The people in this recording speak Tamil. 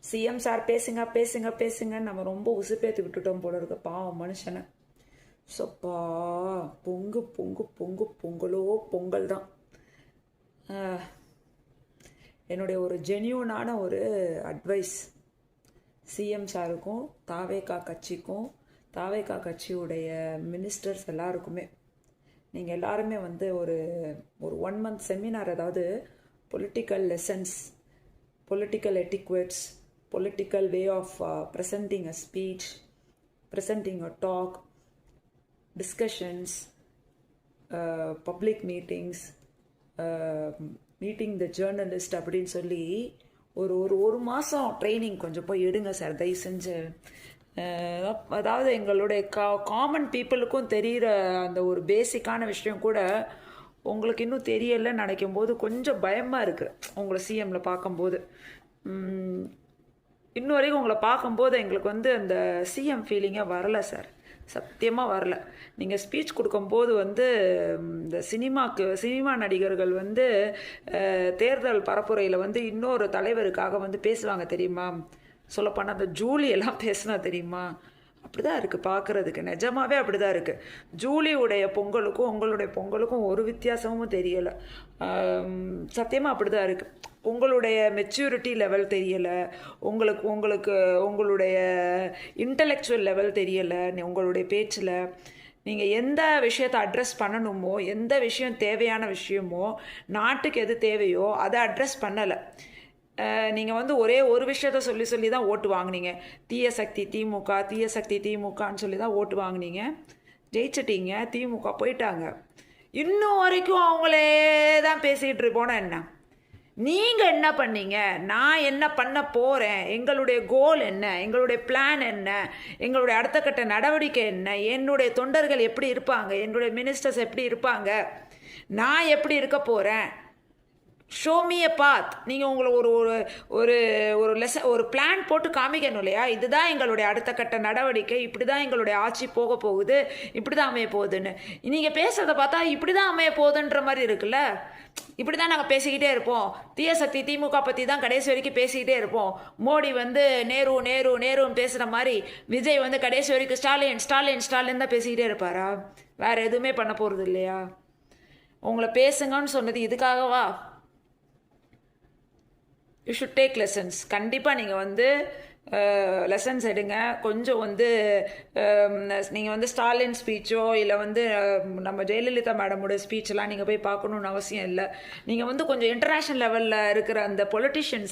சிஎம் சார் பேசுங்க பேசுங்க பேசுங்கன்னு நம்ம ரொம்ப உசுப்பேற்றி விட்டுட்டோம் போல இருக்கு பாவம் மனுஷனை. சொப்பா பொங்கு பொங்கு பொங்கு பொங்கலோ பொங்கல் தான். என்னுடைய ஒரு ஜென்யூனான ஒரு அட்வைஸ் சிஎம் சாருக்கும் தாவேகா கட்சிக்கும் தாவேகா கட்சியுடைய மினிஸ்டர்ஸ் எல்லாருக்குமே, நீங்கள் எல்லாருமே வந்து ஒரு 1 month செமினார், அதாவது political lessons, political etiquettes, political way of presenting a speech, presenting a talk, discussions, public meetings, meeting the journalist அப்படின்னு சொல்லி ஒரு மாதம் ட்ரைனிங் கொஞ்சம் போய் எடுங்க சார் தயவு செஞ்சு. அதாவது எங்களுடைய காமன் பீப்புளுக்கும் தெரிகிற அந்த ஒரு பேசிக்கான விஷயம் கூட உங்களுக்கு இன்னும் தெரியலைன்னு நினைக்கும் போது கொஞ்சம் பயமாக இருக்குது. உங்களை சிஎம்மில் பார்க்கும்போது இன்னும் வரைக்கும் உங்களை பார்க்கும்போது எங்களுக்கு வந்து அந்த சிஎம் ஃபீலிங்கே வரலை சார், சத்தியமாக வரல. நீங்கள் ஸ்பீச் கொடுக்கும்போது வந்து இந்த சினிமா நடிகர்கள் வந்து தேர்தல் பரப்புரையில் வந்து இன்னொரு தலைவருக்காக வந்து பேசுவாங்க தெரியுமா, சொல்லப்போனால் அந்த ஜூலியெல்லாம் பேசுனா தெரியுமா, அப்படி தான் இருக்குது பார்க்குறதுக்கு, நிஜமாகவே அப்படி தான் இருக்குது. ஜூலியுடைய பொங்கலுக்கும் உங்களுடைய பொங்கலுக்கும் ஒரு வித்தியாசமும் தெரியலை, சத்தியமாக அப்படி தான் இருக்குது. உங்களுடைய மெச்சூரிட்டி லெவல் தெரியலை, உங்களுடைய இன்டலெக்சுவல் லெவல் தெரியலை. உங்களுடைய பேச்சில் நீங்கள் எந்த விஷயத்தை அட்ரஸ் பண்ணணுமோ, எந்த விஷயம் தேவையான விஷயமோ, நாட்டுக்கு எது தேவையோ அதை அட்ரஸ் பண்ணலை. நீங்கள் வந்து ஒரே ஒரு விஷயத்த சொல்லி தான் ஓட்டு வாங்கினீங்க. தீய சக்தி திமுக, தீய சக்தி திமுகன்னு சொல்லி தான் ஓட்டு வாங்கினீங்க. ஜெயிச்சிட்டீங்க, திமுக போயிட்டாங்க. இன்னும் வரைக்கும் அவங்களே தான் பேசிகிட்டு இருப்போனா என்ன? நீங்கள் என்ன பண்ணீங்க, நான் என்ன பண்ண போகிறேன், எங்களுடைய கோல் என்ன, எங்களுடைய பிளான் என்ன, எங்களுடைய அடுத்த கட்ட நடவடிக்கை என்ன, என்னுடைய தொண்டர்கள் எப்படி இருப்பாங்க, என்னுடைய மினிஸ்டர்ஸ் எப்படி இருப்பாங்க, நான் எப்படி இருக்க போகிறேன், ஷோ மீ எ பாத். நீங்கள் உங்களை ஒரு பிளான் போட்டு காமிக்கணும் இல்லையா? இதுதான் எங்களுடைய அடுத்த கட்ட நடவடிக்கை, இப்படி தான் எங்களுடைய ஆட்சி போக போகுது, இப்படி தான் அமைய போகுதுன்னு. நீங்கள் பேசுகிறத பார்த்தா இப்படி தான் அமைய போகுதுன்ற மாதிரி இருக்குல்ல. இப்படி தான் நாங்கள் பேசிக்கிட்டே இருப்போம், தீய சக்தி திமுக பற்றி தான் கடைசி வரைக்கும் பேசிக்கிட்டே இருப்போம். மோடி வந்து நேருன்னு பேசுகிற மாதிரி விஜய் வந்து கடைசி வரைக்கும் ஸ்டாலின் தான் பேசிக்கிட்டே இருப்பாரா? வேறு எதுவுமே பண்ண போகிறது இல்லையா? உங்களை பேசுங்கன்னு சொன்னது இதுக்காகவா? You should take lessons. கண்டிப்பாக நீங்கள் வந்து லெசன்ஸ் எடுங்க. கொஞ்சம் வந்து நீங்கள் வந்து ஸ்டாலின் ஸ்பீச்சோ இல்லை வந்து நம்ம ஜெயலலிதா மேடமோட ஸ்பீச்செல்லாம் நீங்கள் போய் பார்க்கணுன்னு அவசியம் இல்லை. நீங்கள் வந்து கொஞ்சம் இன்டர்நேஷ்னல் லெவலில் இருக்கிற அந்த பொலிட்டிஷியன்ஸ்